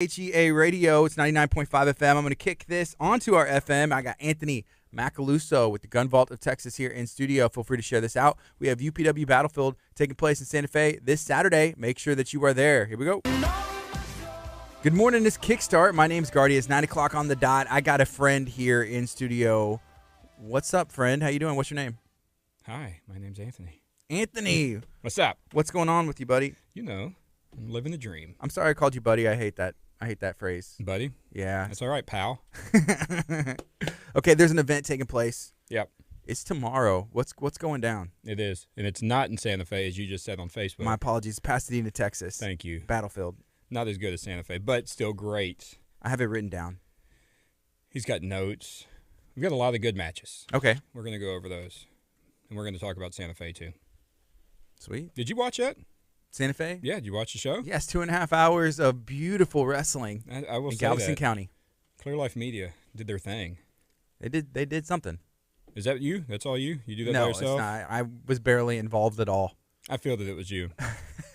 KHEA Radio, it's 99.5 FM. I'm going to kick this onto our FM. I got Anthony Macaluso with the Gun Vault of Texas here in studio. Feel free to share this out. We have UPW Battlefield taking place in Santa Fe this Saturday. Make sure that you are there. Here we go. Good morning, this Kickstart. My name's Gardy. It's 9 o'clock on the dot. I got a friend here in studio. What's up, friend? How you doing? What's your name? Hi, my name's Anthony. Anthony. What's up? What's going on with you, buddy? You know, I'm living the dream. I'm sorry I called you buddy. I hate that phrase. Buddy? Yeah. That's all right, pal. Okay, there's an event taking place. Yep. It's tomorrow. What's going down? It is. And it's not in Santa Fe, as you just said on Facebook. My apologies. Pasadena, Texas. Thank you. Battlefield. Not as good as Santa Fe, but still great. I have it written down. He's got notes. We've got a lot of good matches. Okay. We're going to go over those. And we're going to talk about Santa Fe, too. Sweet. Did you watch that? Santa Fe? Yeah, did you watch the show? Yes, 2.5 hours of beautiful wrestling I will in say Galveston that. County. Clear Life Media did their thing. They did something. Is that you? That's all you? You do that by No, yourself? it's not. I was barely involved at all. I feel that it was you.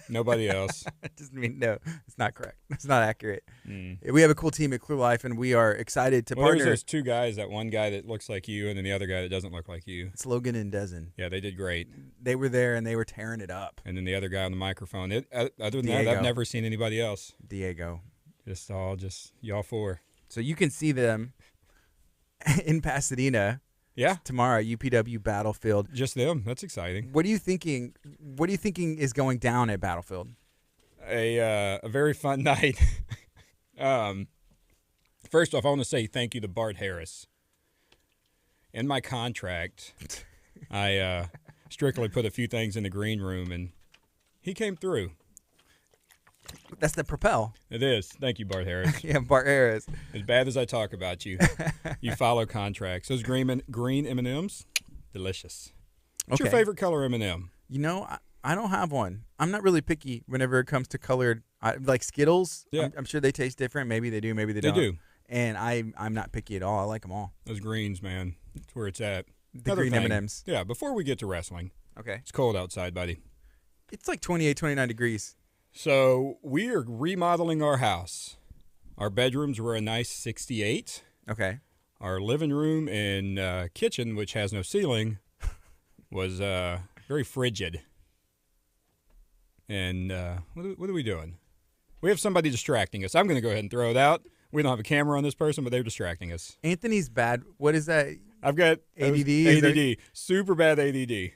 Nobody else. No, it's not correct. It's not accurate. We have a cool team at Clear Life, and we are excited to partner. There's those two guys, that one guy that looks like you and then the other guy that doesn't look like you. It's Logan and Dezen. Yeah, they did great. They were there, and they were tearing it up. And then the other guy on the microphone. Other than Diego. that, I've never seen anybody else. Diego. Just y'all four. So you can see them in Pasadena. Yeah. Tomorrow, UPW Battlefield. Just them. That's exciting. What are you thinking? What are you thinking is going down at Battlefield? A very fun night. First off, I want to say thank you to Bart Harris. In my contract, I strictly put a few things in the green room, and he came through. That's the Propel. It is. Thank you, Bart Harris. Yeah, Bart Harris. As bad as I talk about you, you follow contracts. Those green M&Ms, delicious. What's your favorite color M&M? You know, I don't have one. I'm not really picky whenever it comes to colored. Like Skittles, yeah. I'm sure they taste different. Maybe they do, maybe they don't. They do. And I'm not picky at all. I like them all. Those greens, man. That's where it's at. The green M&Ms. Yeah, before we get to wrestling. Okay. It's cold outside, buddy. It's like 28, 29 degrees. So we are remodeling our house. Our bedrooms were a nice 68. Okay. Our living room and kitchen, which has no ceiling, was very frigid. And what are we doing? We have somebody distracting us. I'm going to go ahead and throw it out. We don't have a camera on this person, but they're distracting us. Anthony's bad. What is that? I've got ADD? ADD. Super bad ADD.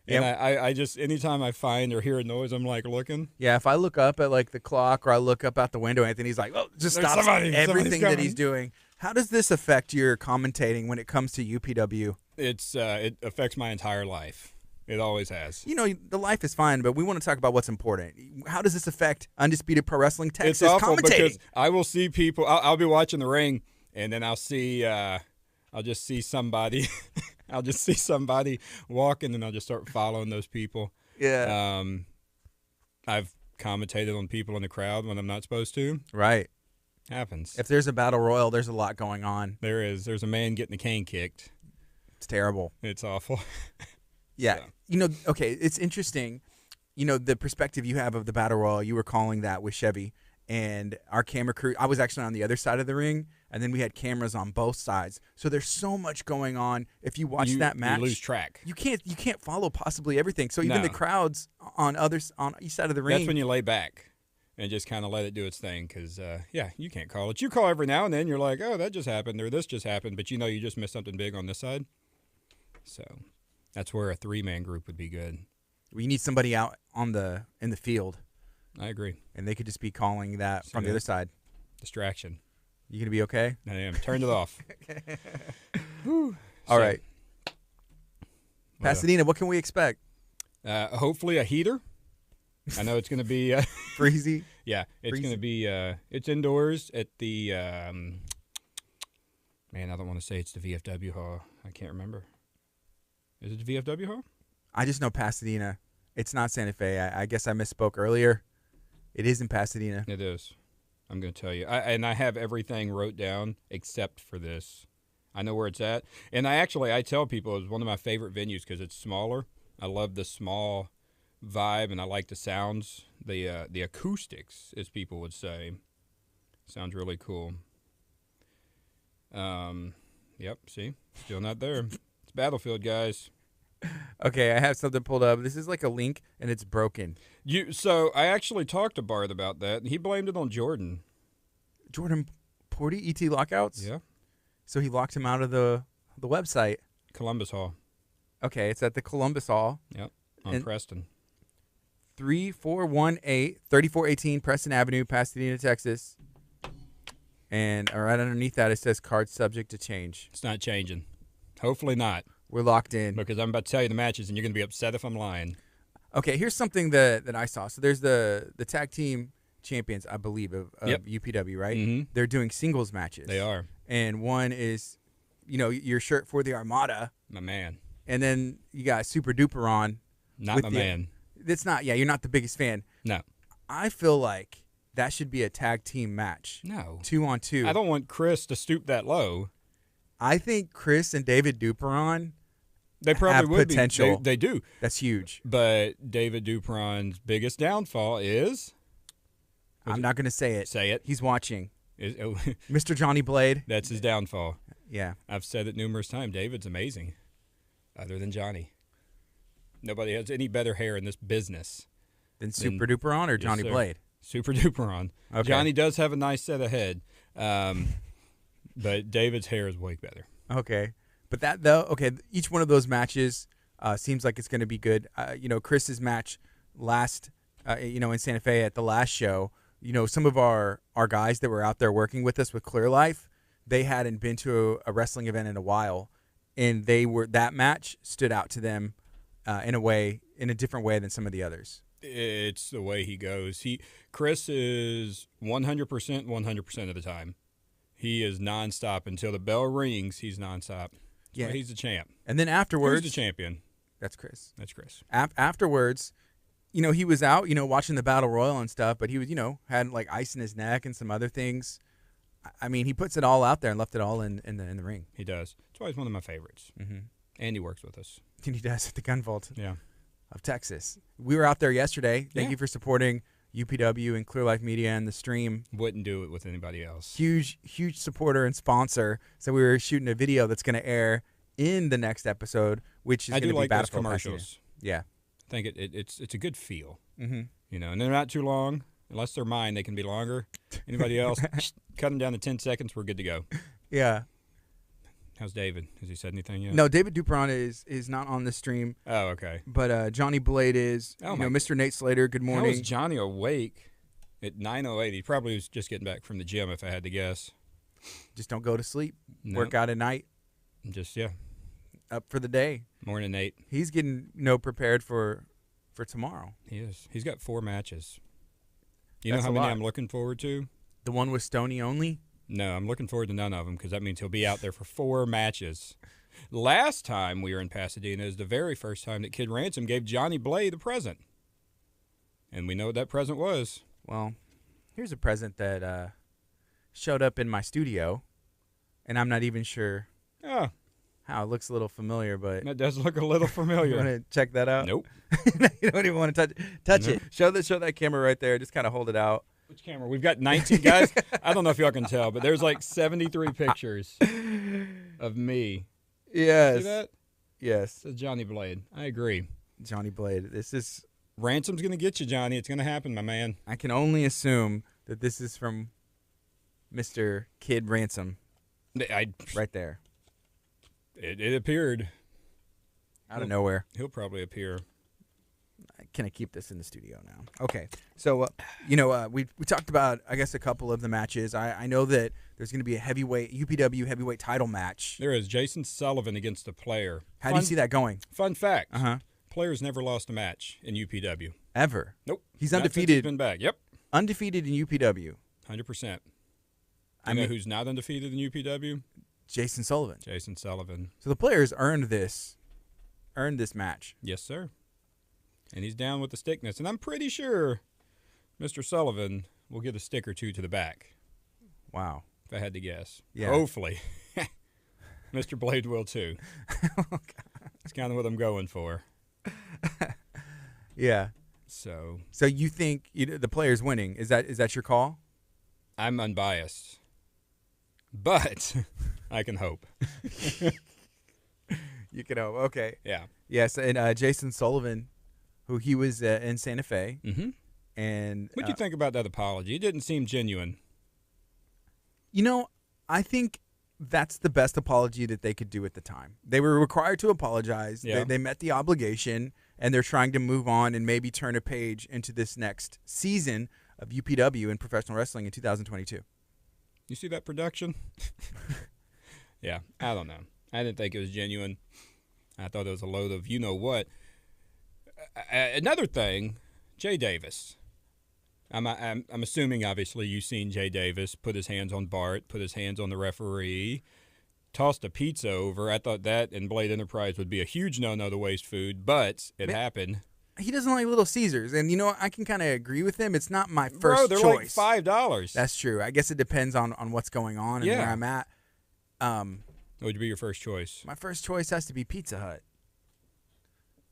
And Yeah. I just, anytime I find or hear a noise, I'm like looking. Yeah, if I look up at like the clock or I look up out the window, Anthony's like, oh, just There's stop everything that coming. he's doing. How does this affect your commentating when it comes to UPW? It affects my entire life. It always has. You know, the life is fine, but we want to talk about what's important. How does this affect Undisputed Pro Wrestling Texas It's awful commentating? because I will see people. I'll be watching the ring, and then I'll just see somebody. I'll just see somebody walking, and I'll just start following those people. Yeah. I've commentated on people in the crowd when I'm not supposed to. Right. Happens. If there's a battle royal, there's a lot going on. There is. There's a man getting the cane kicked. It's terrible. It's awful. Yeah. So. You know, okay, it's interesting. You know, the perspective you have of the battle royal, you were calling that with Chevy. And our camera crew, I was actually on the other side of the ring, and then we had cameras on both sides. So there's so much going on. If you watch that match, you lose track. You can't follow possibly everything. So even No. the crowds on each side of the ring. That's when you lay back and just kind of let it do its thing because, you can't call it. You call every now and then. You're like, oh, that just happened or this just happened, but you know you just missed something big on this side. So that's where a three-man group would be good. We need somebody out in the field. I agree. And they could just be calling that from the other side. Distraction. You going to be okay? I am. Turned it off. All right. Pasadena, what can we expect? Hopefully a heater. I know it's going to be Freezy. Yeah, it's going to be it's indoors at the man, I don't want to say it's the VFW hall. I can't remember. Is it the VFW hall? I just know Pasadena. It's not Santa Fe. I guess I misspoke earlier. It is in Pasadena. It is. I'm going to tell you. I have everything wrote down except for this. I know where it's at. And I tell people it's one of my favorite venues because it's smaller. I love the small vibe, and I like the sounds, the acoustics, as people would say. Sounds really cool. Yep, see? Still not there. It's Battlefield, guys. Okay, I have something pulled up. This is like a link, and it's broken. So I actually talked to Barth about that, and he blamed it on Jordan. Jordan Porty, ET Lockouts? Yeah. So he locked him out of the website. Columbus Hall. Okay, it's at the Columbus Hall. Yep, on Preston. 3418 Preston Avenue, Pasadena, Texas. And right underneath that, it says card subject to change. It's not changing. Hopefully not. We're locked in. Because I'm about to tell you the matches, and you're going to be upset if I'm lying. Okay, here's something that I saw. So there's the tag team champions, I believe, of Yep. UPW, right? Mm-hmm. They're doing singles matches. They are. And one is, your shirt for the Armada. My man. And then you got Super Duper on. Not my man. It's not, you're not the biggest fan. No. I feel like that should be a tag team match. No. 2-on-2. I don't want Chris to stoop that low. I think Chris and David Duperon They probably have would potential. be. They do. That's huge. But David Duperon's biggest downfall is? I'm not going to say it. Say it. He's watching. Oh, Mr. Johnny Blade. that's his downfall. Yeah. I've said it numerous times. David's amazing, other than Johnny. Nobody has any better hair in this business. Then Super Duperon or Yes, Johnny sir. Blade? Super Duperon. Okay. Johnny does have a nice set of head, but David's hair is way better. Okay. But that, though, okay, each one of those matches seems like it's going to be good. Chris's match last, in Santa Fe at the last show, some of our guys that were out there working with us with Clear Life, they hadn't been to a wrestling event in a while, and that match stood out to them in a different way than some of the others. It's the way he goes. Chris is 100%, 100% of the time. He is nonstop until the bell rings. He's nonstop. Yeah, he's the champ. And then afterwards, who's the champion? That's Chris. That's Chris. Afterwards, he was out, watching the Battle Royal and stuff, but he was, had like ice in his neck and some other things. I mean, he puts it all out there and left it all in the ring. He does. That's why he's one of my favorites. Mm-hmm. And he works with us. And he does at the Gun Vault of Texas. We were out there yesterday. Thank Yeah. you for supporting UPW and Clear Life Media and the stream. Wouldn't do it with anybody else. Huge supporter and sponsor. So we were shooting a video that's going to air in the next episode, which is going to be like those Battlefield commercials. Pasadena. Yeah. I think it's a good feel. Mm-hmm. And they're not too long. Unless they're mine, they can be longer. Anybody else, cut them down to 10 seconds. We're good to go. Yeah. How's David? Has he said anything yet? No, David Duperon is not on the stream. Oh, okay. But Johnny Blade is. Oh, Mr. Nate Slater, good morning. How was Johnny awake at 9:08? He probably was just getting back from the gym, if I had to guess. Just don't go to sleep. No. Work out at night. Just, Up for the day. Morning, Nate. He's getting prepared for tomorrow. He is. He's got 4 matches. You That's know how a many lot. I'm looking forward to? The one with Stoney only? No, I'm looking forward to none of them because that means he'll be out there for 4 matches. Last time we were in Pasadena is the very first time that Kid Ransom gave Johnny Blade a present. And we know what that present was. Well, here's a present that showed up in my studio, and I'm not even sure Oh, how. It looks a little familiar, but that does look a little you familiar. want to check that out? Nope. You don't even want to touch No. it. Show that camera right there. Just kind of hold it out. Which camera? We've got 19 guys. I don't know if y'all can tell, but there's like 73 pictures of me. Yes. See that? Yes. It says Johnny Blade. I agree. Johnny Blade. This is. Ransom's going to get you, Johnny. It's going to happen, my man. I can only assume that this is from Mr. Kid Ransom right there. It appeared. Out of nowhere. He'll probably appear. Can I keep this in the studio now? Okay. So, we talked about, I guess, a couple of the matches. I know that there's going to be a UPW heavyweight title match. There is Jason Sullivan against a player. How do you see that going? Fun fact. Uh-huh. Player's never lost a match in UPW. Ever? Nope. He's Not since undefeated. He's been back. Yep. Undefeated in UPW. 100%. I You know mean- who's not undefeated in UPW? Jason Sullivan. Jason Sullivan. So the players earned this match. Yes, sir. And he's down with the stickness. And I'm pretty sure Mr. Sullivan will get a stick or two to the back, Wow. if I had to guess. Yeah. Hopefully. Mr. Blade will too. Oh, That's kind of what I'm going for. Yeah. So So you think the players winning? Is that your call? I'm unbiased, but I can hope. You can hope. Okay. Yeah. Yes, and Jason Sullivan, who he was in Santa Fe. Mm-hmm. And What'd you think about that apology? It didn't seem genuine. You know, I think that's the best apology that they could do at the time. They were required to apologize. Yeah. They met the obligation, and they're trying to move on and maybe turn a page into this next season of UPW in professional wrestling in 2022. You see that production? Yeah, I don't know. I didn't think it was genuine. I thought it was a load of you-know-what. Another thing, Jay Davis. I'm assuming, obviously, you've seen Jay Davis put his hands on Bart, put his hands on the referee, tossed a pizza over. I thought that in Blade Enterprise would be a huge no-no to waste food, but it happened. He doesn't like Little Caesars, and you know what? I can kind of agree with him. It's not my first they're choice. like $5. That's true. I guess it depends on what's going on and where I'm at. What would be your first choice? My first choice has to be Pizza Hut.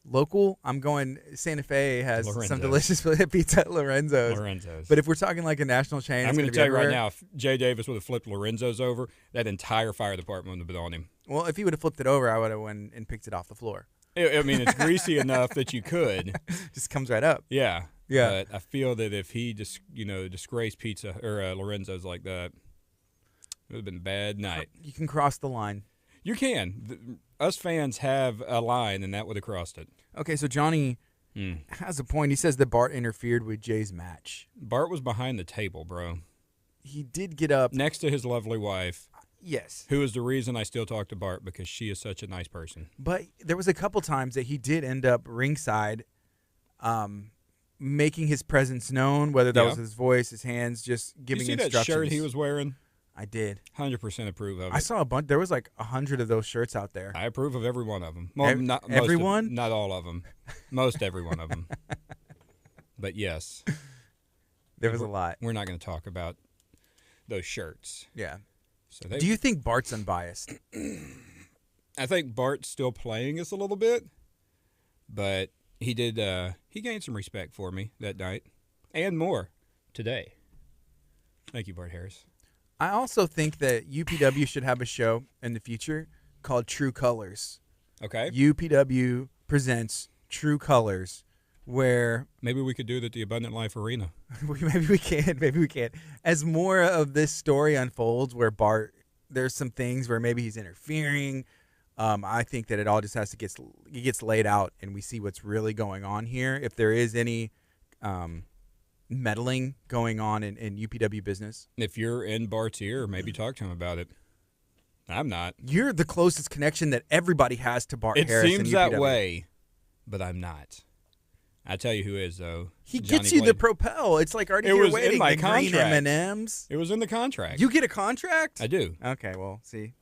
Local, I'm going Santa Fe has Lorenzo's. Some delicious pizza at Lorenzo's. But if we're talking like a national chain, I'm going to tell you right now, if Jay Davis would have flipped Lorenzo's over, that entire fire department would have been on him. Well, if he would have flipped it over, I would have went and picked it off the floor. I mean, it's greasy enough that you could. Just comes right up. Yeah. Yeah. But I feel that if he disgraced Pizza or Lorenzo's like that, it would have been a bad night. You can cross the line. You can. Us fans have a line, and that would have crossed it. Okay, so Johnny has a point. He says that Bart interfered with Jay's match. Bart was behind the table, bro. He did get up. Next to his lovely wife. Yes. Who is the reason I still talk to Bart, because she is such a nice person. But there was a couple times that he did end up ringside, making his presence known, whether that was his voice, his hands, just giving instructions. You see that shirt he was wearing? I did. 100% approve of it. I saw a bunch. There was like 100 of those shirts out there. I approve of every one of them. Everyone? Not all of them. Most every one of them. But yes. There was a lot. We're not going to talk about those shirts. Yeah. So do you think Bart's unbiased? I think Bart's still playing us a little bit, but he did. He gained some respect for me that night, and more today. Thank you, Bart Harris. I also think that UPW should have a show in the future called True Colors. Okay. UPW presents True Colors, where maybe we could do it at the Abundant Life Arena. Maybe we can. As more of this story unfolds, where Bart, there's some things where maybe he's interfering. I think that it all just has to gets laid out, and we see what's really going on here. If there is any meddling going on in UPW business. If you're in Bart's ear, maybe talk to him about it. I'm not. You're the closest connection that everybody has to Bart It Harris. It seems that way, but I'm not. I tell you who is, though. He gets you the Propel. It's like already here waiting. In my the contract. Green M&Ms. It was in the contract. You get a contract? I do. Okay, well, see.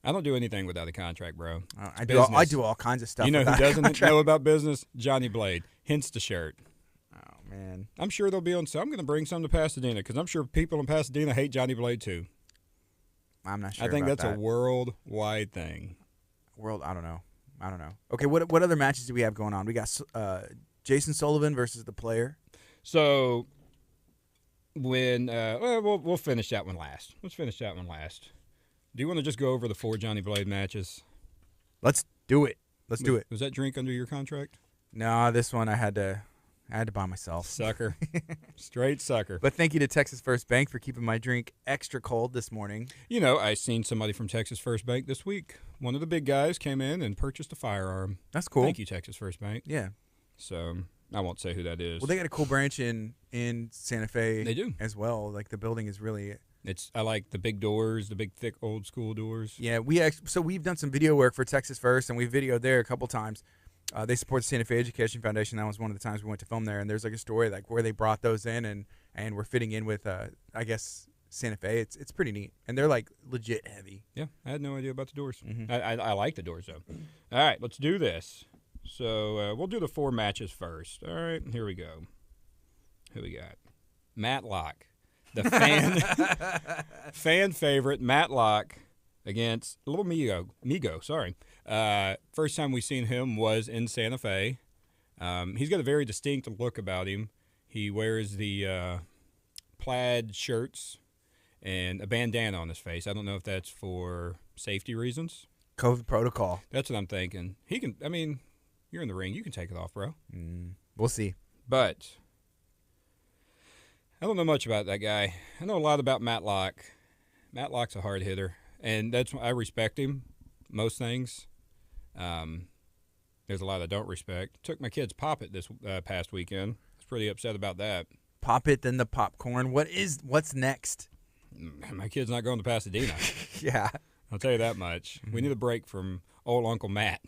I don't do anything without a contract, bro. I do all kinds of stuff. You know who doesn't know about business? Johnny Blade. Hence the shirt. Oh, man. I'm sure they'll be on sale. I'm going to bring some to Pasadena because I'm sure people in Pasadena hate Johnny Blade too. I'm not sure. I think about that's that. a worldwide thing. I don't know. Okay, what other matches do we have going on? We got Jason Sullivan versus the Player. So when we'll finish that one last. Let's finish that one last. Do you want to just go over the 4 Johnny Blade matches? Let's do it. Do it. Was that drink under your contract? No, this one I had to buy myself. Sucker. Straight sucker. But thank you to Texas First Bank for keeping my drink extra cold this morning. You know, I seen somebody from Texas First Bank this week. One of the big guys came in and purchased a firearm. That's cool. Thank you, Texas First Bank. Yeah. So I won't say who that is. Well, they got a cool branch in Santa Fe. They do. As well. Like the building is really... I like the big doors, the big, thick, old school doors. Yeah, we've done some video work for Texas First, and we videoed there a couple times. They support the Santa Fe Education Foundation. That was one of the times we went to film there, and there's like a story like where they brought those in, and we're fitting in with I guess Santa Fe. It's pretty neat, and they're like legit heavy. Yeah, I had no idea about the doors. Mm-hmm. I like the doors though. All right, let's do this. So we'll do the 4 matches first. All right, here we go. Who we got? Matlock. The fan favorite, Matlock, against Little Migo. Sorry. First time we seen him was in Santa Fe. He's got a very distinct look about him. He wears the plaid shirts and a bandana on his face. I don't know if that's for safety reasons. COVID protocol. That's what I'm thinking. He can. I mean, you're in the ring. You can take it off, bro. We'll see. But I don't know much about that guy. I know a lot about Matlock. Matlock's a hard hitter, and that's I respect him. Most things. There's a lot I don't respect. Took my kids Pop-It this past weekend. I was pretty upset about that. Pop-It, then the popcorn. What's next? My kid's not going to Pasadena. Yeah. I'll tell you that much. We need a break from old Uncle Matt.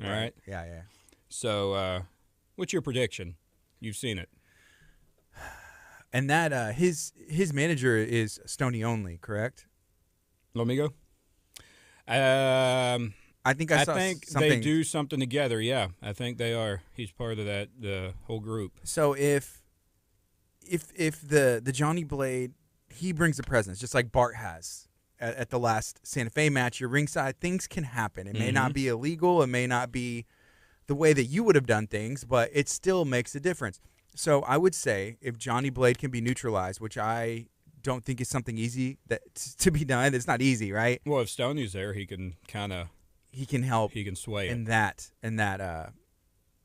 All right? Yeah, yeah. So, what's your prediction? You've seen it. And that his manager is Stoney only, correct? Lomigo? I think I saw something. They do something together. Yeah, I think they are. He's part of the whole group. So if the Johnny Blade, he brings a presence just like Bart has at the last Santa Fe match. You're ringside. Things can happen. It may not be illegal. It may not be the way that you would have done things, but it still makes a difference. So I would say if Johnny Blade can be neutralized, which I don't think is something easy to be done. It's not easy, right? Well, if Stoney's there, he can help. He can sway in that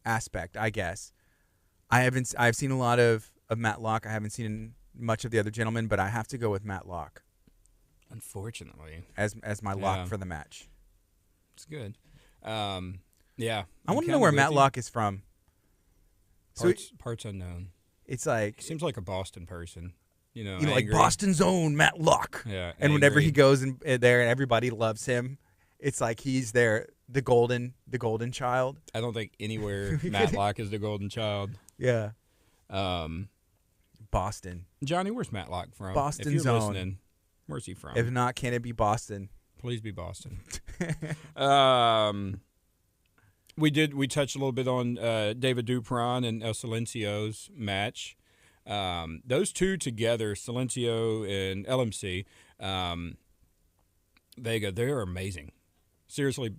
aspect, I guess. I've seen a lot of Matlock. I haven't seen much of the other gentlemen, but I have to go with Matlock. Unfortunately, as my lock for the match. It's good. Yeah. I want to know where Matlock is from. Parts unknown. It's like seems like a Boston person. Like Boston's own Matlock. Yeah. And whenever he goes in there and everybody loves him, it's like he's there, the golden child. I don't think anywhere Matlock is the golden child. Yeah. Boston. Johnny, where's Matlock from? Boston's if you're own. Listening, where's he from? If not, can it be Boston? Please be Boston. We touched a little bit on David Dupron and El Silencio's match. Those two together, Silencio and LMC, they're amazing. Seriously,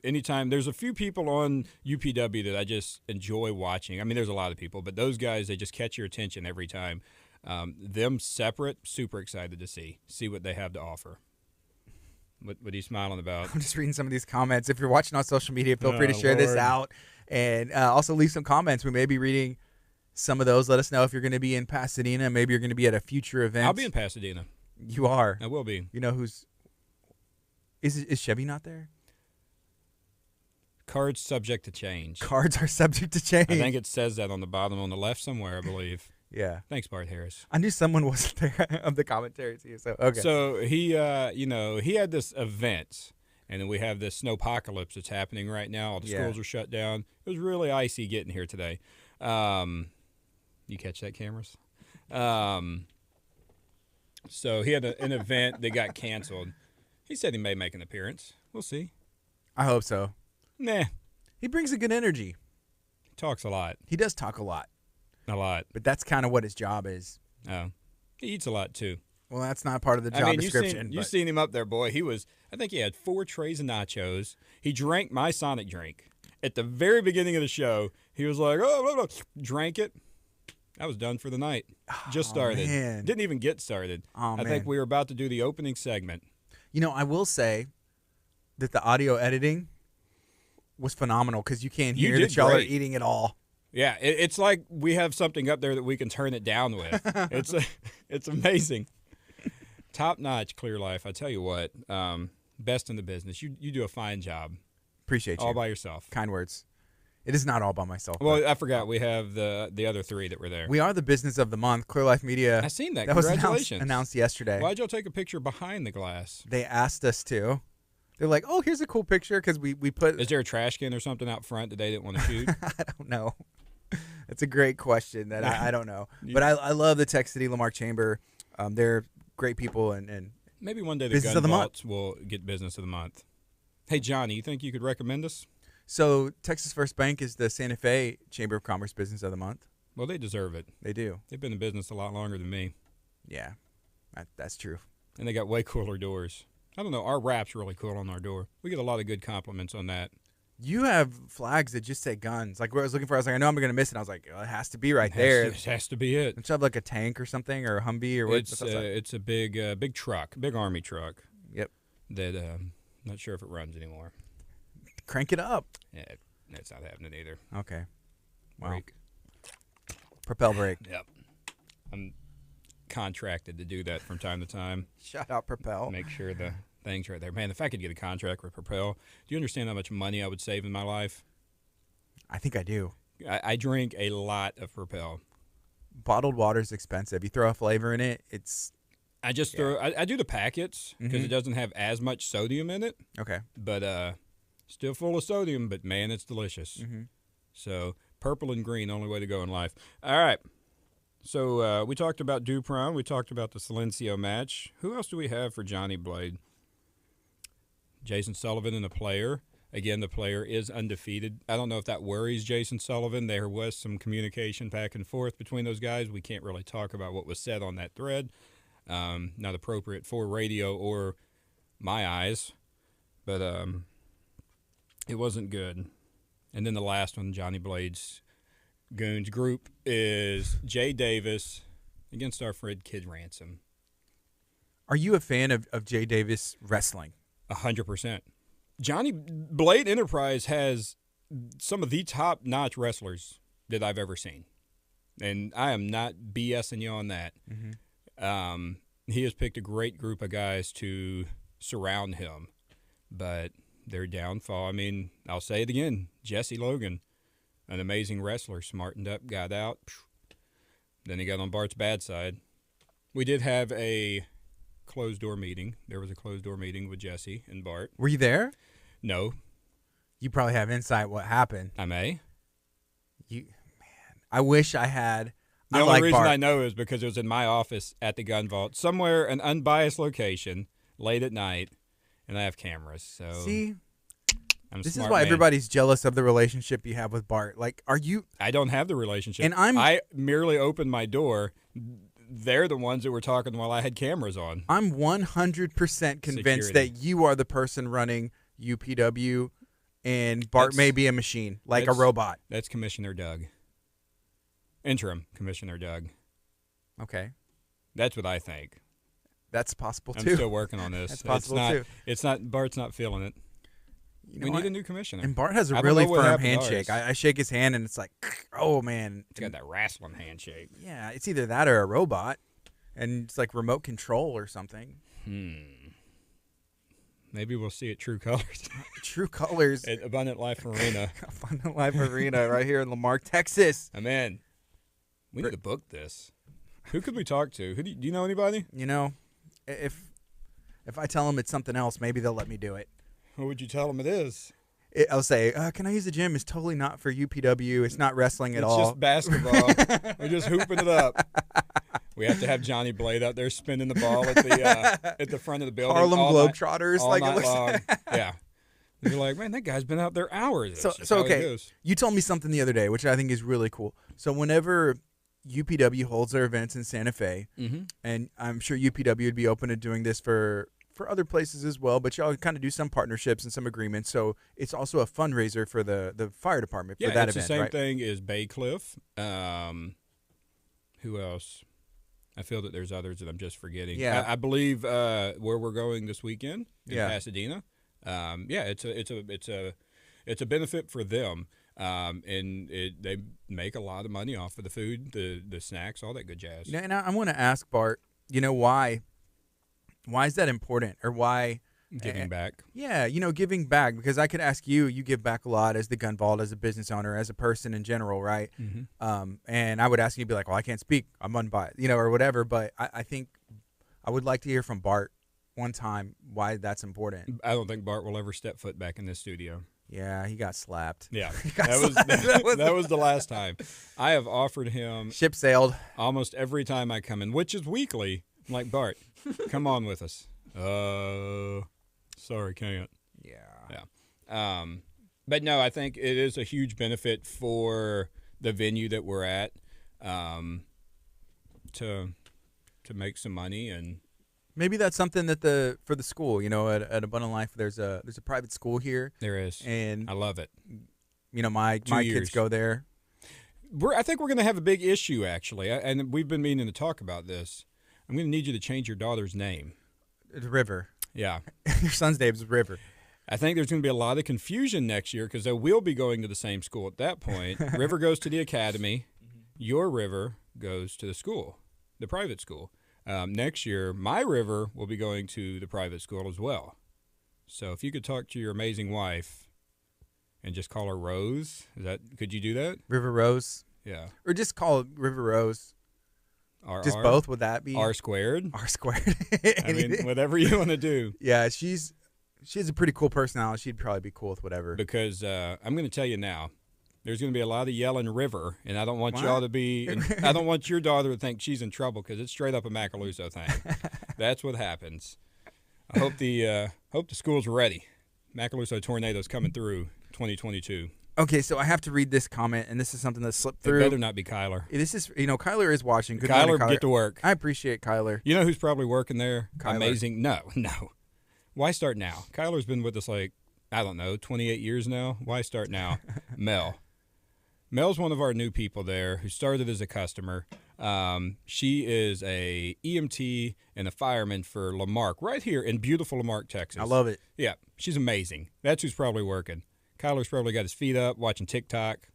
anytime there's a few people on UPW that I just enjoy watching. I mean, there's a lot of people, but those guys, they just catch your attention every time. Them separate, super excited to see what they have to offer. What are you smiling about? I'm just reading some of these comments. If you're watching on social media, feel free to share this out. And also leave some comments. We may be reading some of those. Let us know if you're going to be in Pasadena. Maybe you're going to be at a future event. I'll be in Pasadena. You are? I will be. You know who's... Is Chevy not there? Cards subject to change. Cards are subject to change. I think it says that on the bottom on the left somewhere, I believe. Yeah. Thanks, Bart Harris. I knew someone wasn't there of the commentary too. So okay. So he had this event, and then we have this snowpocalypse that's happening right now. All the schools are shut down. It was really icy getting here today. You catch that, cameras? So he had an event that got canceled. He said he may make an appearance. We'll see. I hope so. Nah. He brings a good energy. He talks a lot. He does talk a lot. A lot. But that's kind of what his job is. Oh. He eats a lot, too. Well, that's not part of the job description. You've seen him up there, boy. I think he had 4 trays of nachos. He drank my Sonic drink. At the very beginning of the show, he was like, oh, drank it. I was done for the night. Just started. Man. Didn't even get started. I think we were about to do the opening segment. I will say that the audio editing was phenomenal because you can't hear that y'all are eating it all. Yeah, it's like we have something up there that we can turn it down with. It's amazing. Top notch, Clear Life. I tell you what, best in the business. You do a fine job. Appreciate you. All by yourself. Kind words. It is not all by myself. Well, I forgot. We have the other 3 that were there. We are the business of the month. Clear Life Media. I seen that. Was Congratulations. announced yesterday. Why'd y'all take a picture behind the glass? They asked us to. They're like, oh, here's a cool picture because we put. Is there a trash can or something out front that they didn't want to shoot? I don't know. That's a great question that I don't know. But I love the Tech City Lamar Chamber. They're great people and maybe one day the Gun Vaults will get business of the month. Hey, Johnny, you think you could recommend us? So Texas First Bank is the Santa Fe Chamber of Commerce Business of the Month. Well, they deserve it. They do. They've been in business a lot longer than me. Yeah, that's true. And they got way cooler doors. I don't know. Our wrap's really cool on our door. We get a lot of good compliments on that. You have flags that just say guns. Like what I was looking for, I was like, I know I'm going to miss it. I was like, oh, it has to be right there. It has to be it. Don't you have like a tank or something or a Humvee or what? It's a big truck, big army truck. Yep. That not sure if it runs anymore. Crank it up. Yeah, that's not happening either. Okay. Wow. Brake. Propel brake. Yep. I'm contracted to do that from time to time. Shout out Propel. Make sure the thing's right there. Man, if I could get a contract with Propel, do you understand how much money I would save in my life? I think I do. I drink a lot of Propel. Bottled water's expensive. You throw a flavor in it, it's... I just throw. I do the packets because it doesn't have as much sodium in it. Okay. But still full of sodium. But man, it's delicious. Mm-hmm. So purple and green, only way to go in life. All right. So we talked about Dupron. We talked about the Silencio match. Who else do we have for Johnny Blade? Jason Sullivan and the player. Again, the player is undefeated. I don't know if that worries Jason Sullivan. There was some communication back and forth between those guys. We can't really talk about what was said on that thread. Not appropriate for radio or my eyes. But it wasn't good. And then the last one, Johnny Blade's Goons group, is Jay Davis against our friend Kid Ransom. Are you a fan of Jay Davis wrestling? 100%. Johnny Blade Enterprise has some of the top-notch wrestlers that I've ever seen. And I am not BSing you on that. Mm-hmm. He has picked a great group of guys to surround him. But their downfall, I mean, I'll say it again, Jesse Logan, an amazing wrestler, smartened up, got out. Then he got on Bart's bad side. We did have a closed-door meeting. There was a closed-door meeting with Jesse and Bart. Were you there? No. You probably have insight what happened. I may. I wish I had. The only reason I know is because it was in my office at the gun vault, somewhere, an unbiased location, late at night, and I have cameras. So see, this is why man. Everybody's jealous of the relationship you have with Bart. Like, are you? I don't have the relationship, and I merely opened my door. They're the ones that were talking while I had cameras on. I'm 100% convinced that you are the person running UPW, and Bart may be a machine, like a robot. That's Commissioner Doug. Interim Commissioner Doug. Okay. That's what I think. That's possible, too. I'm still working on this. That's possible, too. It's not, Bart's not feeling it. You know we need a new commissioner. And Bart has a really firm handshake. I shake his hand, and it's like, oh, man. It's got that wrestling handshake. Yeah, it's either that or a robot, and it's like remote control or something. Maybe we'll see it True Colors. True Colors. At Abundant Life Arena. Abundant Life Arena right here in Lamar, Texas. I'm in. We need to book this. Who could we talk to? Do you know anybody? You know, if I tell them it's something else, maybe they'll let me do it. What would you tell them it is? I'll say, can I use the gym? It's totally not for UPW. It's not wrestling at all. It's just basketball. We're just hooping it up. We have to have Johnny Blade out there spinning the ball at the front of the building. Harlem Globetrotters. All night long. Yeah. You're like, man, that guy's been out there hours. So okay, you told me something the other day, which I think is really cool. So whenever UPW holds their events in Santa Fe, and I'm sure UPW would be open to doing this for other places as well, but y'all kind of do some partnerships and some agreements. So it's also a fundraiser for the fire department for that event, it's the same right? thing as Bay Cliff. Who else? I feel that there's others that I'm just forgetting. Yeah. I believe where we're going this weekend in Pasadena. It's a benefit for them. And they make a lot of money off of the food, the snacks, all that good jazz. You know, and I want to ask Bart, why is that important, or why giving back? Yeah, giving back, because I could ask you give back a lot as the gun vault, as a business owner, as a person in general, right? And I would ask you, be like, well, I can't speak, I'm unbiased, or whatever. But I think I would like to hear from Bart one time why that's important. I don't think Bart will ever step foot back in this studio. Yeah, he got slapped. Yeah, that was the last time. I have offered him. Ship sailed. Almost every time I come in, which is weekly. I'm like, Bart, come on with us. Sorry, can't. Yeah. But no, I think it is a huge benefit for the venue that we're at, to make some money and Maybe that's something that for the school, at Abundant Life, there's a private school here. There is. And I love it. My kids go there. I think we're going to have a big issue, actually, and we've been meaning to talk about this. I'm going to need you to change your daughter's name. It's River. Yeah. Your son's name is River. I think there's going to be a lot of confusion next year because they will be going to the same school at that point. River goes to the academy. Your River goes to the school, the private school. Next year, my River will be going to the private school as well. So if you could talk to your amazing wife and just call her Rose, could you do that? River Rose? Yeah. Or just call it River Rose. Both, would that be? R squared? R squared. I mean, whatever you want to do. Yeah, she has a pretty cool personality. She'd probably be cool with whatever. Because I'm going to tell you now, there's going to be a lot of yelling River, and I don't want y'all to be. I don't want your daughter to think she's in trouble because it's straight up a Macaluso thing. That's what happens. I hope the school's ready. Macaluso tornadoes coming through 2022. Okay, so I have to read this comment, and this is something that slipped through. It better not be Kyler. This is, Kyler is watching. Good Kyler, morning, Kyler, get to work. I appreciate Kyler. You know who's probably working there? Kyler. Amazing. No. Why start now? Kyler's been with us 28 years now. Why start now? Mel. Mel's one of our new people there who started as a customer. She is a EMT and a fireman for Lamarck right here in beautiful Lamarck, Texas. I love it. Yeah, she's amazing. That's who's probably working. Kyler's probably got his feet up, watching TikTok,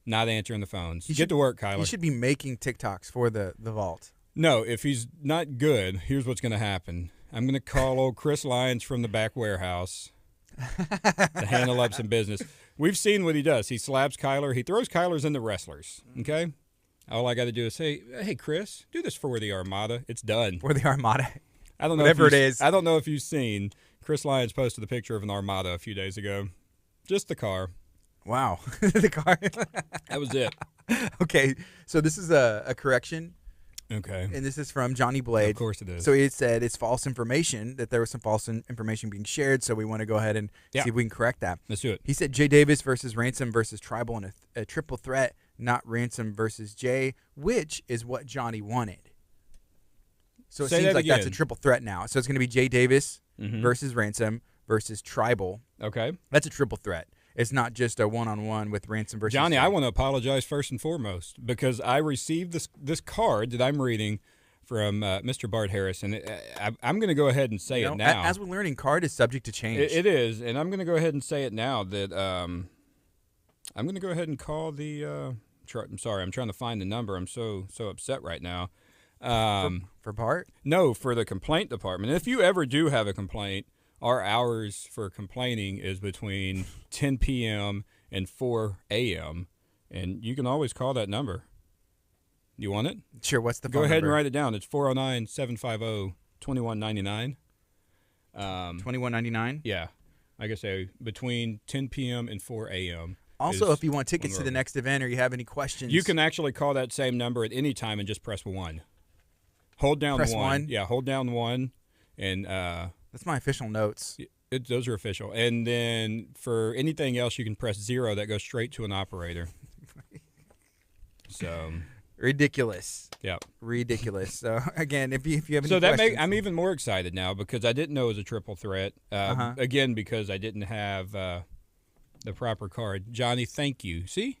not answering the phones. Get to work, Kyler. He should be making TikToks for the vault. No, if he's not good, here's what's going to happen. I'm going to call old Chris Lyons from the back warehouse to handle up some business. We've seen what he does. He slaps Kyler. He throws Kyler's into wrestlers, okay? All I got to do is say, hey, Chris, do this for the Armada. It's done. For the Armada. I don't know Whatever it is. I don't know if you've seen, Chris Lyons posted a picture of an Armada a few days ago. Just the car. Wow. The car. That was it. Okay, so this is a correction. Okay. And this is from Johnny Blade. Of course it is. So it said it's false information, that there was some false information being shared, so we want to go ahead and see if we can correct that. Let's do it. He said Jay Davis versus Ransom versus Tribal in a triple threat, not Ransom versus Jay, which is what Johnny wanted. So it seems like that's a triple threat now. So it's going to be Jay Davis versus Ransom versus Tribal. Okay. That's a triple threat. It's not just a one-on-one with Ransom versus Johnny, Jay. I want to apologize first and foremost because I received this card that I'm reading from Mr. Bart Harris, and I'm going to go ahead and say it now. As we're learning, card is subject to change. It is, and I'm going to go ahead and say it now that I'm going to go ahead and call the I'm sorry, I'm trying to find the number. I'm so upset right now. For Bart? No, for the complaint department. If you ever do have a complaint, our hours for complaining is between 10 p.m. and 4 a.m., and you can always call that number. You want it? Sure, what's the phone Go ahead number? and write it down. It's 409-750-2199. 2199? Yeah. Like I say, between 10 p.m. and 4 a.m. Also, if you want tickets to the next event or you have any questions. You can actually call that same number at any time and just press 1. Hold down press 1. Yeah, hold down 1. And that's my official notes. Those are official. And then for anything else, you can press 0. That goes straight to an operator. So ridiculous. Yep. Ridiculous. So again, if you have any questions, I'm even more excited now because I didn't know it was a triple threat. Again, because I didn't have the proper card. Johnny, thank you. See,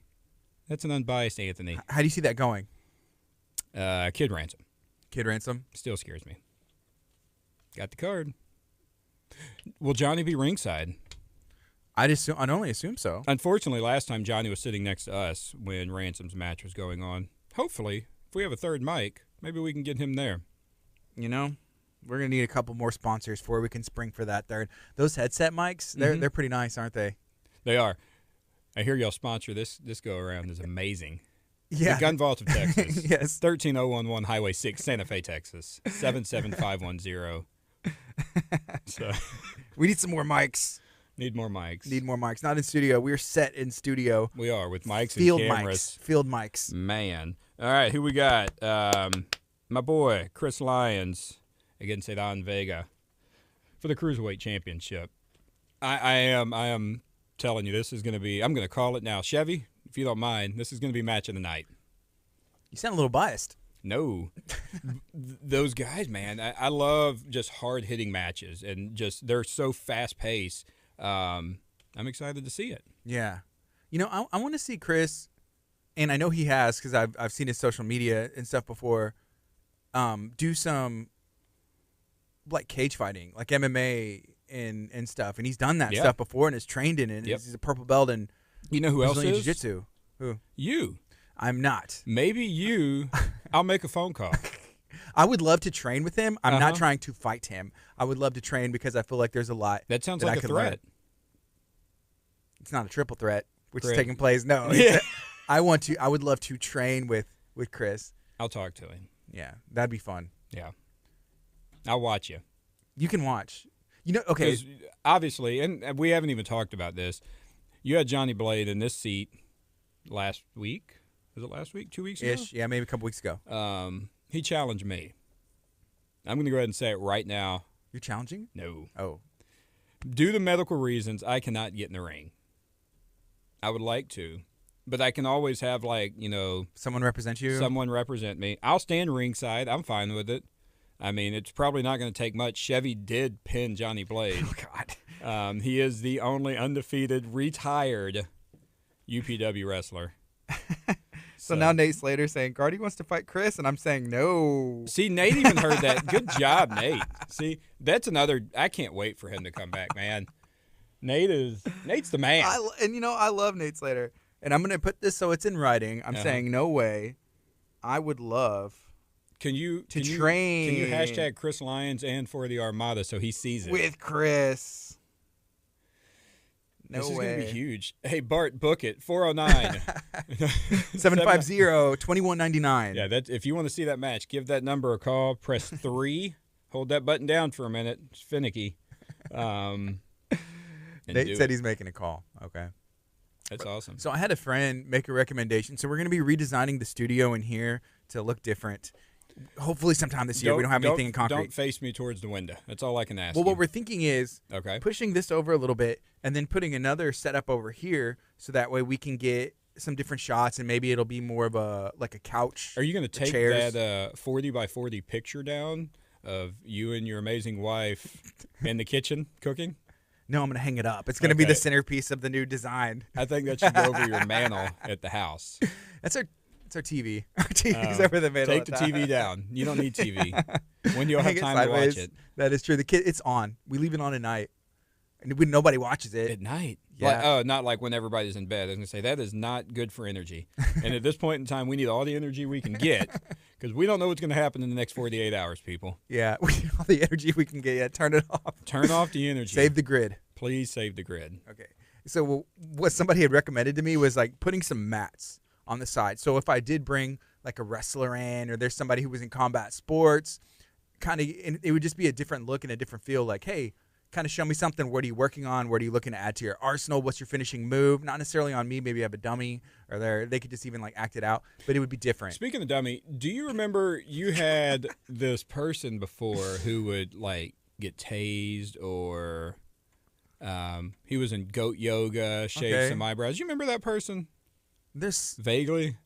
that's an unbiased Anthony. How do you see that going? Kid Ransom. Kid Ransom still scares me. Got the card. Will Johnny be ringside? I'd only assume so. Unfortunately, last time Johnny was sitting next to us when Ransom's match was going on. Hopefully, if we have a third mic, maybe we can get him there. You know, we're gonna need a couple more sponsors before we can spring for that third. Those headset mics, they're pretty nice, aren't they? They are. I hear y'all sponsor this go around is amazing. Yeah. The Gun Vault of Texas. Yes. 13011 Highway 6, Santa Fe, Texas. 77510. So we need some more mics. Need more mics. Need more mics. Not in studio. We're set in studio. We are with mics Field and cameras. Field mics. Man. All right, who we got? My boy, Chris Lyons against Adan Vega for the Cruiserweight Championship. I am telling you, this is going to be, I'm going to call it now. Chevy, if you don't mind, this is going to be match of the night. You sound a little biased. No. Those guys, man, I love just hard-hitting matches, and just they're so fast-paced. I'm excited to see it. Yeah. You know, I want to see Chris, and I know he has because I've seen his social media and stuff before, do some, like, cage fighting, like MMA and stuff. And he's done that stuff before and has trained in it. Yep. He's a purple belt in You know who else Brazilian is? Jiu-Jitsu. Who? You. I'm not. Maybe you. I'll make a phone call. I would love to train with him. I'm not trying to fight him. I would love to train because I feel like there's a lot That sounds that like I a could threat. learn. It's not a triple threat, which is Great. taking place. No. Yeah. I would love to train with Chris. I'll talk to him. Yeah, that'd be fun. Yeah. I'll watch you. You can watch. You know, okay. 'Cause obviously, and we haven't even talked about this, you had Johnny Blade in this seat last week. Was it last week? 2 weeks ago? Ish. Yeah, maybe a couple weeks ago. He challenged me. I'm going to go ahead and say it right now. You're challenging? No. Oh. Due to medical reasons, I cannot get in the ring. I would like to, but I can always have, like, you know, Someone represent you? someone represent me. I'll stand ringside. I'm fine with it. I mean, it's probably not going to take much. Chevy did pin Johnny Blade. Oh, God. He is the only undefeated retired UPW wrestler. So now Nate Slater's saying, Gardy wants to fight Chris, and I'm saying no. See, Nate even heard that. Good job, Nate. See, that's another. I can't wait for him to come back, man. Nate's the man. I love Nate Slater. And I'm going to put this so it's in writing. I'm saying no way. I would love Can you train. Can you hashtag Chris Lyons and for the Armada so he sees it? with Chris. No this is way. going to be huge. Hey, Bart, book it. 409. 750-2199. Yeah, that if you want to see that match, give that number a call. Press 3. Hold that button down for a minute. It's finicky. Nate said he's making a call. Okay. That's awesome. So I had a friend make a recommendation. So we're going to be redesigning the studio in here to look different. Hopefully sometime this year. We don't have anything in concrete. Don't face me towards the window. That's all I can ask Well, you. what we're thinking is pushing this over a little bit and then putting another setup over here so that way we can get some different shots and maybe it'll be more of a couch. Are you going to take chairs. that 40 by 40 picture down of you and your amazing wife in the kitchen cooking? No, I'm going to hang it up. It's going to be the centerpiece of the new design. I think that should go over your mantle at the house. It's our TV. Our TV's over the mantle. Take the TV down. You don't need TV. When you'll have Hang it time to sideways. watch it. That is true. It's on. We leave it on at night. And nobody watches it. At night? Yeah. Not like when everybody's in bed. I was going to say, that is not good for energy. And at this point in time, we need all the energy we can get because we don't know what's going to happen in the next 48 hours, people. Yeah. We need all the energy we can get. Yeah, turn it off. Turn off the energy. Save the grid. Please save the grid. Okay. So what somebody had recommended to me was like putting some mats on the side. So if I did bring like a wrestler in or there's somebody who was in combat sports, kind of, it would just be a different look and a different feel. Like, hey, kind of show me something. What are you working on? What are you looking to add to your arsenal? What's your finishing move? Not necessarily on me. Maybe you have a dummy or they could just even like act it out, but it would be different. Speaking of dummy, do you remember you had this person before who would like get tased or he was in goat yoga, shaved some eyebrows. You remember that person? Vaguely.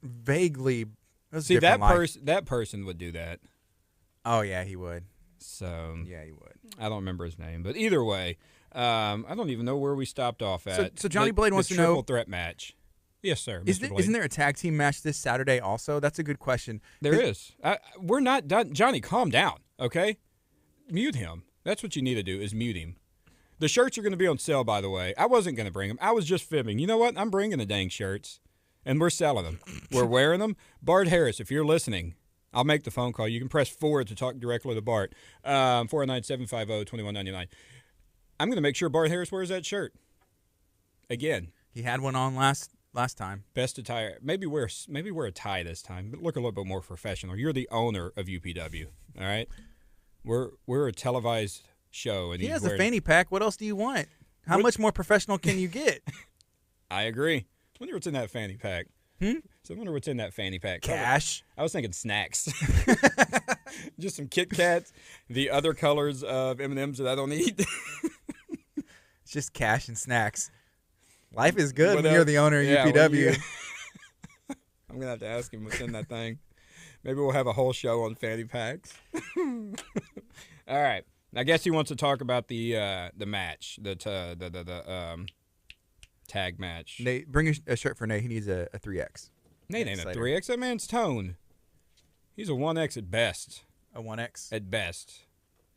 See, that person would do that. Oh yeah, he would. So yeah, he would. I don't remember his name, but either way, I don't even know where we stopped off at. So Johnny Blade wants to know triple threat match. Yes, sir. Isn't there a tag team match this Saturday also? That's a good question. There is. We're not done. Johnny, calm down, okay? Mute him. That's what you need to do is mute him. The shirts are going to be on sale, by the way. I wasn't going to bring them. I was just fibbing. You know what? I'm bringing the dang shirts, and we're selling them. We're wearing them. Bart Harris, if you're listening, I'll make the phone call. You can press 4 to talk directly to Bart. 409-750-2199. I'm going to make sure Bart Harris wears that shirt. Again. He had one on last time. Best attire. Maybe wear a tie this time, but look a little bit more professional. You're the owner of UPW, all right? We're a televised show. And he has a fanny pack. What else do you want? How much more professional can you get? I agree. I wonder what's in that fanny pack. So I wonder what's in that fanny pack. Cash. I was thinking snacks. Just some Kit Kats, the other colors of M&Ms that I don't eat. It's just cash and snacks. Life is good when you're the owner of UPW. I'm going to have to ask him what's in that thing. Maybe we'll have a whole show on fanny packs. All right. I guess he wants to talk about the match, the tag match. Nate, bring a shirt for Nate. He needs a 3X. Nate ain't a 3X. That man's tone. He's a 1X at best. A 1X? At best.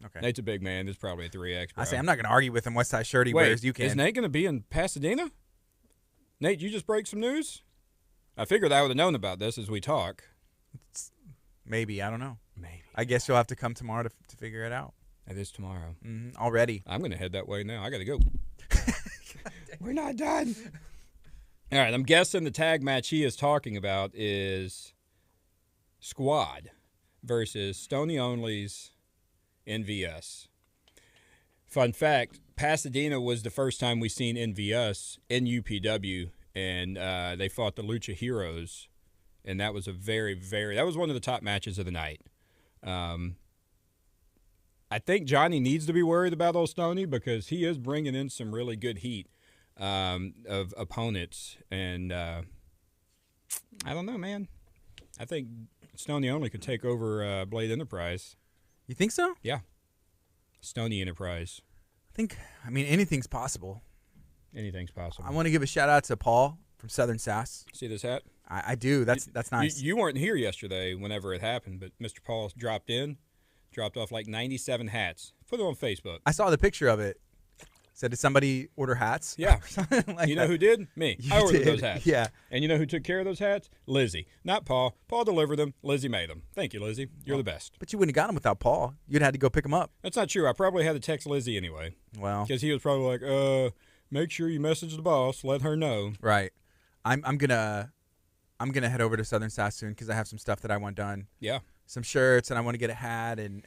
Okay. Nate's a big man. It's probably a 3X, bro. I say, I'm not going to argue with him what size shirt he wears. You can. Is Nate going to be in Pasadena? Nate, you just break some news? I figured I would have known about this as we talk. Maybe. I don't know. Maybe. I guess you'll have to come tomorrow to figure it out. It is tomorrow. Already. I'm going to head that way now. I got to go. We're not done. All right. I'm guessing the tag match he is talking about is Squad versus Stony Only's NVS. Fun fact, Pasadena was the first time we seen NVS in UPW, and they fought the Lucha Heroes, and that was that was one of the top matches of the night. I think Johnny needs to be worried about old Stoney because he is bringing in some really good heat of opponents, and I don't know, man. I think Stoney Only could take over Blade Enterprise. You think so? Yeah. Stony Enterprise. I mean, anything's possible. Anything's possible. I want to give a shout out to Paul from Southern Sass. See this hat? I do. That's nice. You weren't here yesterday whenever it happened, but Mr. Paul dropped off like 97 hats. Put it on Facebook. I saw the picture of it. Said, did somebody order hats? Yeah. Like you know who did? Me. I ordered those hats. Yeah. And you know who took care of those hats? Lizzie. Not Paul. Paul delivered them. Lizzie made them. Thank you, Lizzie. You're the best. But you wouldn't have got them without Paul. You'd had to go pick them up. That's not true. I probably had to text Lizzie anyway. Well. Because he was probably like, make sure you message the boss. Let her know. Right. I'm gonna head over to Southern Sass soon because I have some stuff that I want done. Yeah. Some shirts, and I want to get a hat and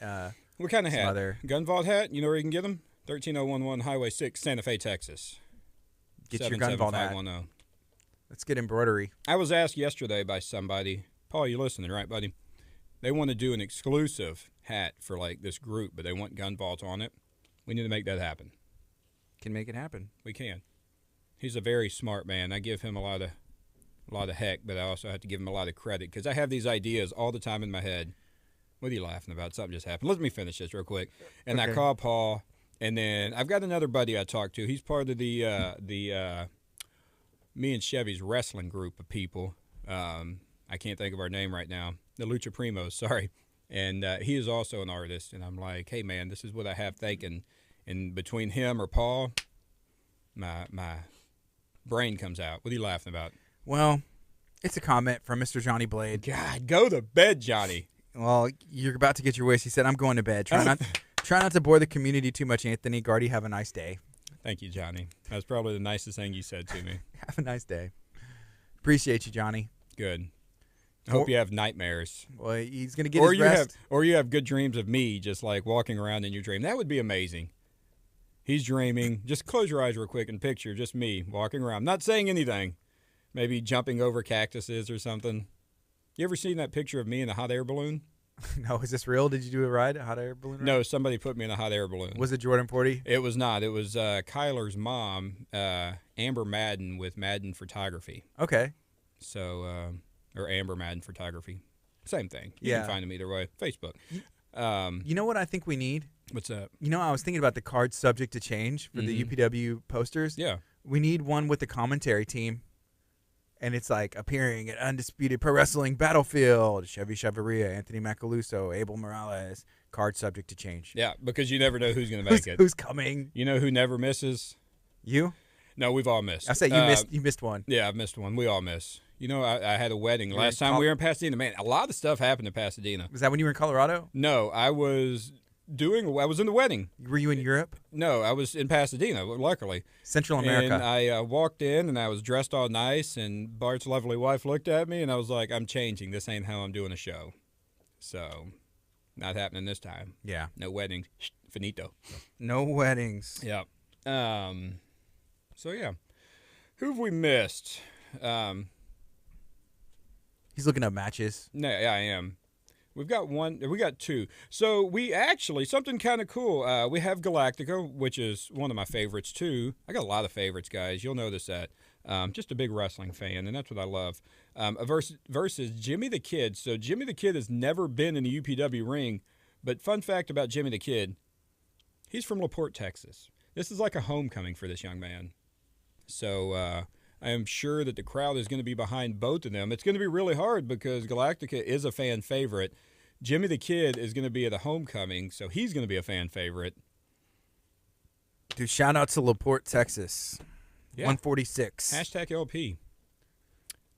what kind of hat? Other... Gun vault hat? You know where you can get them? 13011 Highway 6, Santa Fe, Texas. Get your gun vault hat. Let's get embroidery. I was asked yesterday by somebody, Paul, you listening, right, buddy? They want to do an exclusive hat for like this group, but they want gun vault on it. We need to make that happen. Can make it happen. We can. He's a very smart man. I give him a lot of heck, but I also have to give him a lot of credit because I have these ideas all the time in my head. What are you laughing about? Something just happened. Let me finish this real quick. And okay. I call Paul, and then I've got another buddy I talked to. He's part of the me and Chevy's wrestling group of people. I can't think of our name right now. The Lucha Primos, sorry. And he is also an artist. And I'm like, hey, man, this is what I have thinking. And between him or Paul, my brain comes out. What are you laughing about? Well, it's a comment from Mr. Johnny Blade. God, go to bed, Johnny. Well, you're about to get your wish. He said, I'm going to bed. Try not to bore the community too much, Anthony. Gardy, have a nice day. Thank you, Johnny. That's probably the nicest thing you said to me. Have a nice day. Appreciate you, Johnny. Good. I hope you have nightmares. Well, he's going to get his rest. Or you have good dreams of me just like walking around in your dream. That would be amazing. He's dreaming. Just close your eyes real quick and picture just me walking around. Not saying anything. Maybe jumping over cactuses or something. You ever seen that picture of me in a hot air balloon? No, is this real? Did you do a ride, a hot air balloon ride? No, somebody put me in a hot air balloon. Was it Jordan 40? It was not. It was Kyler's mom, Amber Madden with Madden Photography. Okay. So, or Amber Madden Photography. Same thing. You Yeah. can find them either way. Facebook. You know what I think we need? What's that? You know, I was thinking about the cards subject to change for the UPW posters. Yeah. We need one with the commentary team. And it's like appearing at Undisputed Pro Wrestling Battlefield, Chevy Chevrolet, Anthony Macaluso, Abel Morales, card subject to change. Yeah, because you never know who's going to make it. Who's coming? You know who never misses? You? No, we've all missed. I say you missed one. Yeah, I've missed one. We all miss. You know, I had a wedding last time we were in Pasadena. Man, a lot of stuff happened in Pasadena. Was that when you were in Colorado? No, I was in the wedding. Were you in Europe? No, I was in Pasadena, luckily. Central America. And I walked in, and I was dressed all nice, and Bart's lovely wife looked at me, and I was like, I'm changing. This ain't how I'm doing a show. So, not happening this time. Yeah. No weddings. Finito. No weddings. Yeah. So, yeah. Who have we missed? He's looking up matches. No, yeah, I am. We got two. So we actually, something kind of cool, we have Galactica, which is one of my favorites too. I got a lot of favorites, guys. You'll notice that. Just a big wrestling fan, and that's what I love. Versus Jimmy the Kid. So Jimmy the Kid has never been in a UPW ring, but fun fact about Jimmy the Kid, he's from LaPorte, Texas. This is like a homecoming for this young man. So I am sure that the crowd is going to be behind both of them. It's going to be really hard because Galactica is a fan favorite. Jimmy the Kid is going to be at a homecoming, so he's going to be a fan favorite. Dude, shout out to LaPorte, Texas. Yeah. 146. Hashtag LP.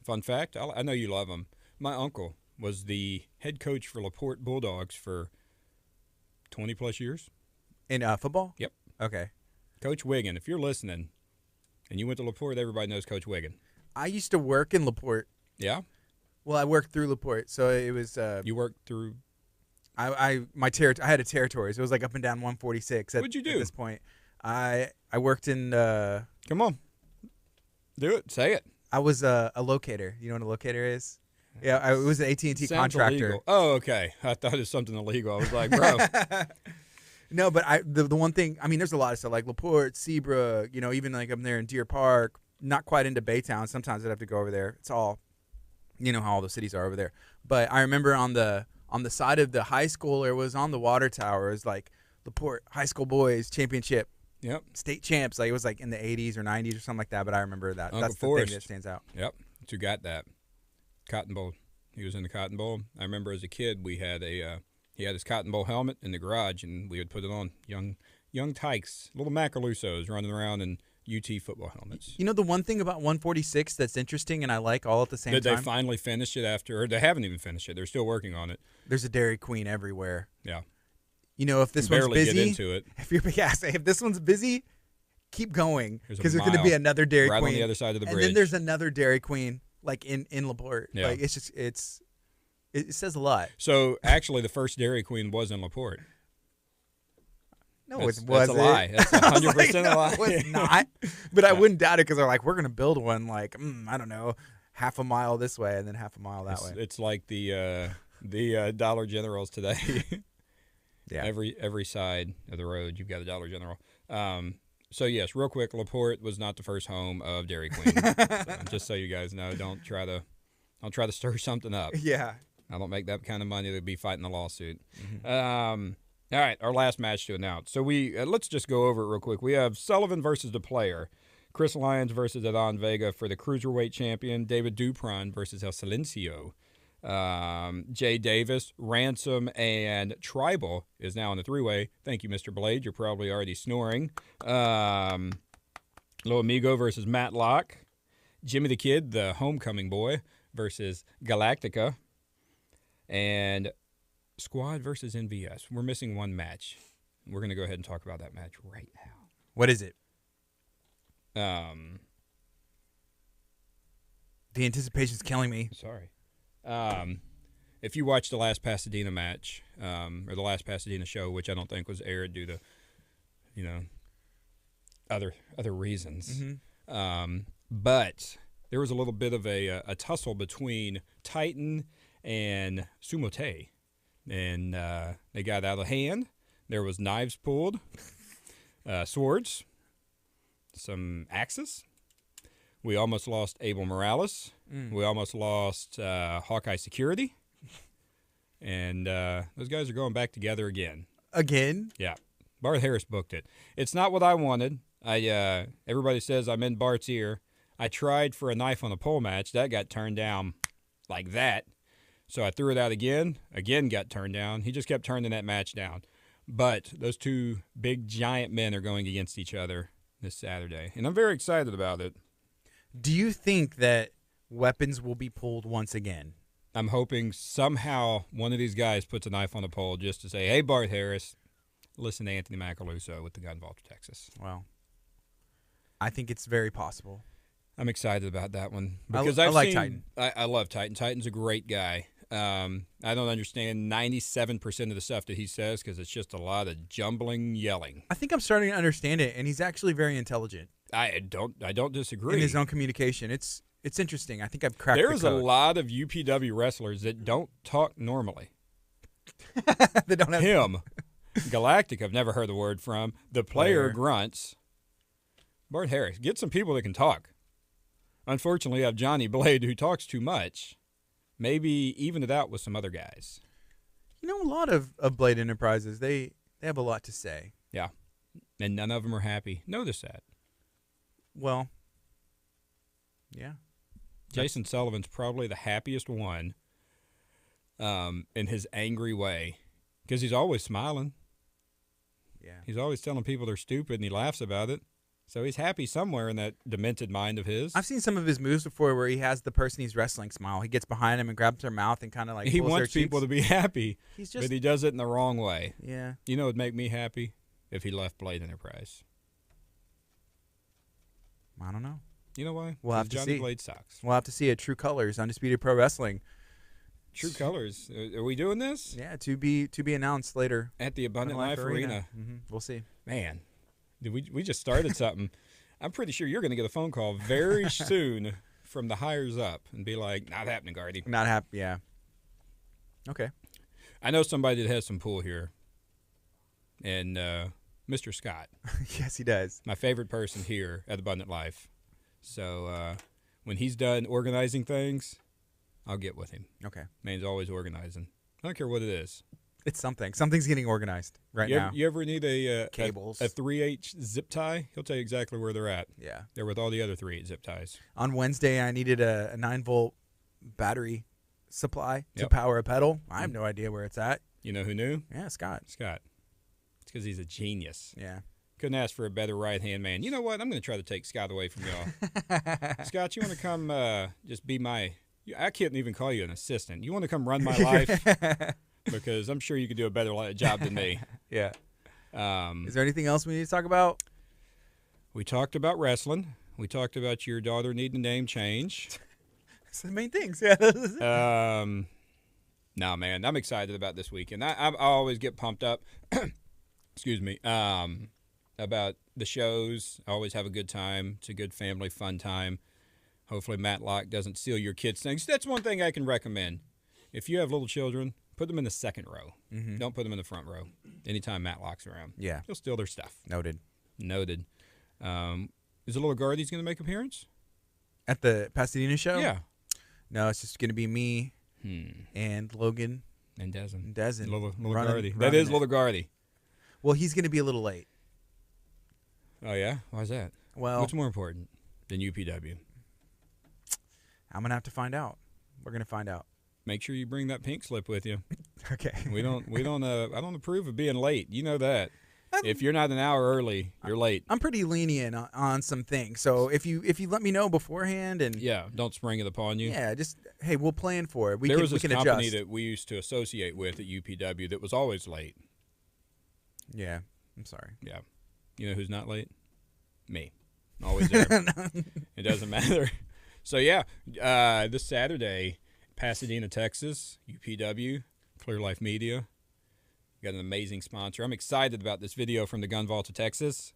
Fun fact, I know you love him. My uncle was the head coach for LaPorte Bulldogs for 20-plus years. In football? Yep. Okay. Coach Wiggin, if you're listening and you went to LaPorte, everybody knows Coach Wiggin. I used to work in LaPorte. Yeah? Well, I worked through LaPorte, so it was. You worked through. I had a territory, so it was like up and down 146. What'd you do at this point? I worked in. Come on, do it. Say it. I was a locator. You know what a locator is? Yeah, I was an AT&T contractor. Illegal. Oh, okay. I thought it was something illegal. I was like, bro. No, but the one thing. I mean, there's a lot of stuff like LaPorte, Seabrook. You know, even like up there in Deer Park. Not quite into Baytown. Sometimes I'd have to go over there. It's all. You know how all the cities are over there. But I remember on the side of the high school, it was on the water tower. It was like LaPorte High School Boys Championship. Yep. State champs. Like it was like in the 80s or 90s or something like that. But I remember that. Uncle That's Forrest. the thing that stands out. Yep. You got that. Cotton Bowl. He was in the Cotton Bowl. I remember as a kid we had he had his Cotton Bowl helmet in the garage and we would put it on. Young tykes, little Macalusos running around in UT football helmets. You know the one thing about 146 that's interesting and I like all at the same time? Did they finally finish it after, or they haven't even finished it. They're still working on it. There's a Dairy Queen everywhere. Yeah. You know, if this You one's barely busy, get into it. if this one's busy, keep going because there's going to mile be another Dairy right Queen on the other side of the and bridge. then there's another Dairy Queen like in LaPorte. Yeah. Like it says a lot. So actually, the first Dairy Queen was in LaPorte. No, That's it wasn't. a lie. That's 100% a lie. No, it's not. But I wouldn't doubt it because they're like, we're going to build one like, I don't know, half a mile this way and then half a mile that way. It's like the Dollar Generals today. Yeah. Every side of the road, you've got a Dollar General. So yes, real quick, LaPorte was not the first home of Dairy Queen. Just so you guys know, don't try to stir something up. Yeah. I don't make that kind of money to be fighting a lawsuit. Mm-hmm. All right, our last match to announce. So let's just go over it real quick. We have Sullivan versus the Player, Chris Lyons versus Adon Vega for the Cruiserweight Champion, David Dupron versus El Silencio. Jay Davis, Ransom, and Tribal is now in the three-way. Thank you, Mr. Blade. You're probably already snoring. Lo Amigo versus Matlock. Jimmy the Kid, the homecoming boy, versus Galactica. And Squad versus NVS. We're missing one match. We're going to go ahead and talk about that match right now. What is it? The anticipation's killing me. Sorry. If you watched the last Pasadena match, or the last Pasadena show, which I don't think was aired due to, other reasons, but there was a little bit of a tussle between Titan and Sumote, and they got out of hand. There was knives pulled, swords, some axes. We almost lost Abel Morales. We almost lost Hawkeye Security. And those guys are going back together again. Again? Yeah. Bart Harris booked it. It's not what I wanted. Everybody says I'm in Bart's ear. I tried for a knife on a pole match. That got turned down like that. So I threw it out again got turned down. He just kept turning that match down. But those two big, giant men are going against each other this Saturday. And I'm very excited about it. Do you think that weapons will be pulled once again? I'm hoping somehow one of these guys puts a knife on the pole just to say, hey, Bart Harris, listen to Anthony Macaluso with the Gun Vault of Texas. Well, I think it's very possible. I'm excited about that one. Because I like Titan. I love Titan. Titan's a great guy. I don't understand 97% of the stuff that he says because it's just a lot of jumbling yelling. I think I'm starting to understand it, and he's actually very intelligent. I don't disagree. In his own communication. It's interesting. I think I've cracked There's the a code. lot of UPW wrestlers that don't talk normally. They don't have Him. Galactic, I've never heard the word from. The player grunts. Bart Harris, get some people that can talk. unfortunately, I have Johnny Blade, who talks too much. Maybe even it out with some other guys. You know, a lot of Blade Enterprises, they have a lot to say. Yeah. And none of them are happy. Notice that. Well, yeah. Jason Sullivan's probably the happiest one in his angry way because he's always smiling. Yeah. He's always telling people they're stupid, and he laughs about it. So he's happy somewhere in that demented mind of his. I've seen some of his moves before where he has the person he's wrestling smile. He gets behind him and grabs their mouth and kind of like he pulls their wants people cheeks. to be happy, He's just, but he does it in the wrong way. yeah. You know what would make me happy? If he left Blade Enterprise. I don't know. You know why? We'll have to Johnny see. Blade sucks. We'll have to see at True Colors, Undisputed Pro Wrestling. True Colors. Are we doing this? Yeah, to be announced later. At the Abundant Life Arena. Mm-hmm. We'll see. Man, we just started something. I'm pretty sure you're going to get a phone call very soon from the hires up and be like, not happening, Gardy. Not happy, yeah. Okay. I know somebody that has some pull here, and Mr. Scott. Yes, he does. My favorite person here at Abundant Life. So when he's done organizing things, I'll get with him. Okay. Man's always organizing. I don't care what it is. It's something. Something's getting organized now. You ever need a Cables. a 3/8 zip tie? He'll tell you exactly where they're at. Yeah. They're with all the other 3/8 zip ties. On Wednesday, I needed a 9-volt battery supply to Yep. power a pedal. I have no idea where it's at. You know who knew? Yeah, Scott. Scott. It's because he's a genius. Yeah. Couldn't ask for a better right-hand man. You know what? I'm going to try to take Scott away from y'all. Scott, you want to come just be my – I can't even call you an assistant. You want to come run my life? Because I'm sure you could do a better job than me. Yeah. Is there anything else we need to talk about? We talked about wrestling. We talked about your daughter needing a name change. That's the main things. Yeah. No, man, I'm excited about this weekend. I always get pumped up. Excuse me. About the shows. I always have a good time. It's a good family fun time. Hopefully Matlock doesn't steal your kids' things. That's one thing I can recommend. If you have little children, put them in the second row. Mm-hmm. Don't put them in the front row. Anytime Matlock's around. Yeah. He'll steal their stuff. Noted. Is the little Gardy's going to make an appearance? At the Pasadena show? Yeah. No, it's just going to be me and Logan And Dezen. and Dezen. Little running- Gardy. That running is it. little Gardy. Well, he's going to be a little late. Oh, yeah? Why's that? Well, What's more important than UPW? I'm going to have to find out. We're going to find out. Make sure you bring that pink slip with you. Okay. I don't approve of being late. You know that. If you're not an hour early, you're late. I'm pretty lenient on some things. So if you let me know beforehand and Yeah, don't spring it upon you. yeah, just hey, we'll plan for it. We There can was this we can company adjust. that we used to associate with at UPW that was always late. Yeah, I'm sorry. Yeah. You know who's not late? Me. Always there. It doesn't matter. So, yeah, this Saturday, Pasadena, Texas, UPW, Clear Life Media. Got an amazing sponsor. I'm excited about this video from the Gun Vault of Texas.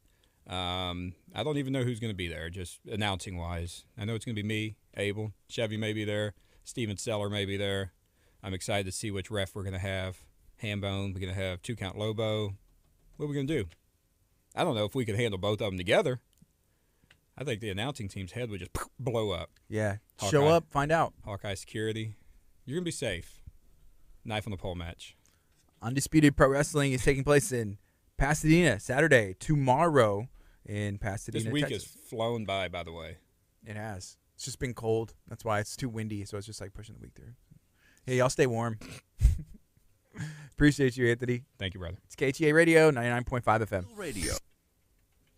I don't even know who's going to be there, just announcing-wise. I know it's going to be me, Abel, Chevy may be there, Steven Seller may be there. I'm excited to see which ref we're going to have. Hambone, we're going to have 2-count Lobo. What are we going to do? I don't know if we could handle both of them together. I think the announcing team's head would just blow up. Yeah, Hawkeye. show up, find out. Hawkeye security. You're going to be safe. Knife on the pole match. Undisputed Pro Wrestling is taking place in Pasadena Saturday, tomorrow in Pasadena, This week Texas. has flown by the way. It has. It's just been cold. That's why it's too windy, so it's just like pushing the week through. Hey, y'all stay warm. Appreciate you, Anthony. Thank you, brother. It's KHEA Radio, 99.5 FM. Radio.